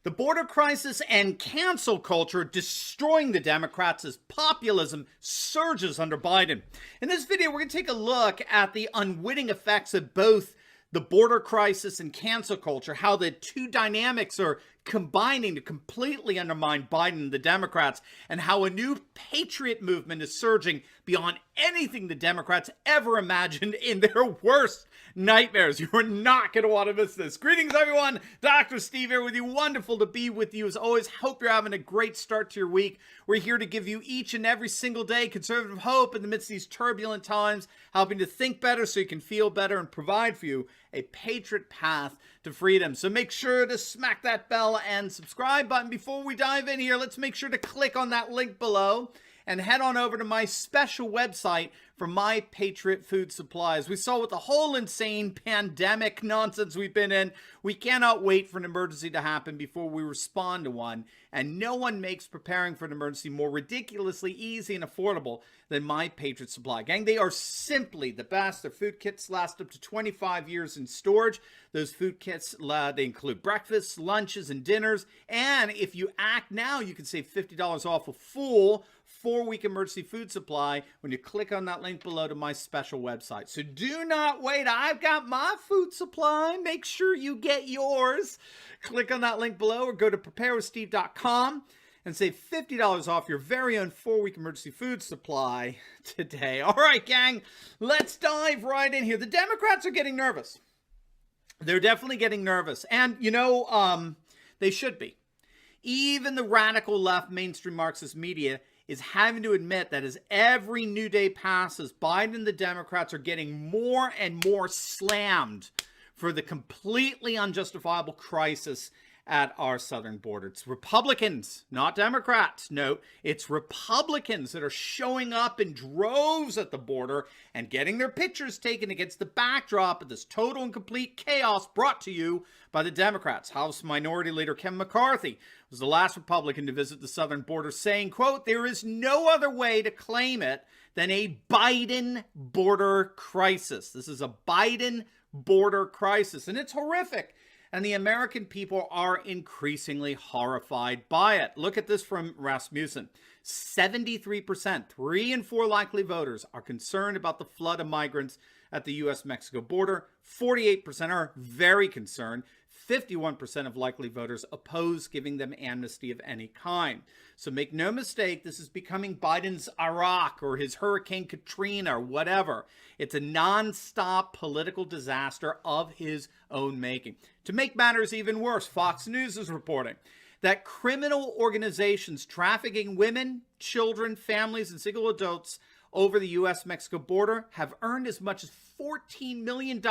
The border crisis and cancel culture destroying the Democrats as populism surges under Biden. In this video, we're going to take a look at the unwitting effects of both the border crisis and cancel culture, how the two dynamics are combining to completely undermine Biden and the Democrats, and how a new patriot movement is surging beyond anything the Democrats ever imagined in their worst nightmares. You are not going to want to miss this. Greetings, everyone. Dr. Steve here with you. Wonderful to be with you as always. Hope you're having a great start to your week. We're here to give you each and every single day conservative hope in the midst of these turbulent times, helping to think better so you can feel better and provide for you a patriot path to freedom. So make sure to smack that bell and subscribe button. Before we dive in here, let's make sure to click on that link below and head on over to my special website for My Patriot Food Supplies. We saw with the whole insane pandemic nonsense we've been in, we cannot wait for an emergency to happen before we respond to one. And no one makes preparing for an emergency more ridiculously easy and affordable than My Patriot Supply. Gang, they are simply the best. Their food kits last up to 25 years in storage. Those food kits, they include breakfasts, lunches, and dinners. And if you act now, you can save $50 off a full 4-week emergency food supply when you click on that link below to my special website. So do not wait. I've got my food supply. Make sure you get yours. Click on that link below or go to preparewithsteve.com and save $50 off your very own 4-week emergency food supply today. All right, gang, let's dive right in here. The Democrats are getting nervous. They're definitely getting nervous. And, you know, they should be. Even the radical left mainstream Marxist media is having to admit that as every new day passes, Biden and the Democrats are getting more and more slammed for the completely unjustifiable crisis at our southern border. It's Republicans, not Democrats. No, it's Republicans that are showing up in droves at the border and getting their pictures taken against the backdrop of this total and complete chaos brought to you by the Democrats. House Minority Leader Kevin McCarthy was the last Republican to visit the southern border, saying, quote, "There is no other way to claim it than a Biden border crisis." This is a Biden border crisis, and it's horrific. And the American people are increasingly horrified by it. Look at this from Rasmussen. 73%, 3 in 4 likely voters, are concerned about the flood of migrants at the U.S.-Mexico border. 48% are very concerned. 51% of likely voters oppose giving them amnesty of any kind. So make no mistake, this is becoming Biden's Iraq or his Hurricane Katrina or whatever. It's a nonstop political disaster of his own making. To make matters even worse, Fox News is reporting that criminal organizations trafficking women, children, families, and single adults over the U.S.-Mexico border have earned as much as $14 million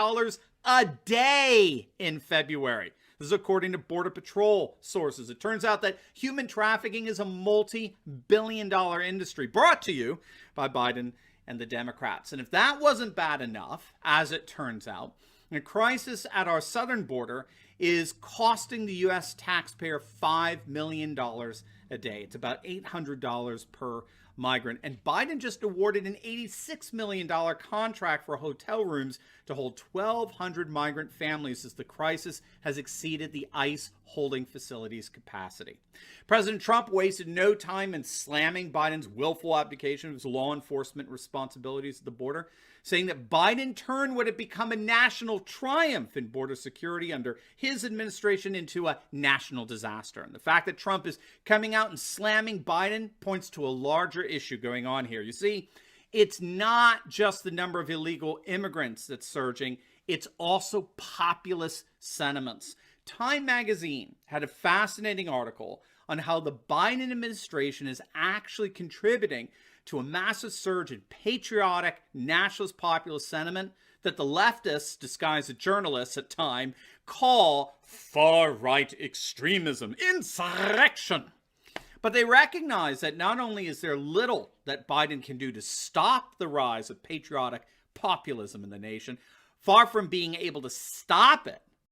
a day in February. This is according to Border Patrol sources. It turns out that human trafficking is a multi-billion-dollar industry brought to you by Biden and the Democrats. And if that wasn't bad enough, as it turns out, the crisis at our southern border is costing the U.S. taxpayer $5 million a day. It's about $800 per migrant. And Biden just awarded an $86 million contract for hotel rooms to hold 1,200 migrant families as the crisis has exceeded the ICE holding facilities capacity. President Trump wasted no time in slamming Biden's willful abdication of his law enforcement responsibilities at the border, saying that Biden turned what had become a national triumph in border security under his administration into a national disaster. And the fact that Trump is coming out and slamming Biden points to a larger issue going on here. You see, it's not just the number of illegal immigrants that's surging, it's also populist sentiments. Time magazine had a fascinating article on how the Biden administration is actually contributing to a massive surge in patriotic, nationalist populist sentiment that the leftists, disguised as journalists at time, call far-right extremism, insurrection. But they recognize that not only is there little that Biden can do to stop the rise of patriotic populism in the nation, far from being able to stop it,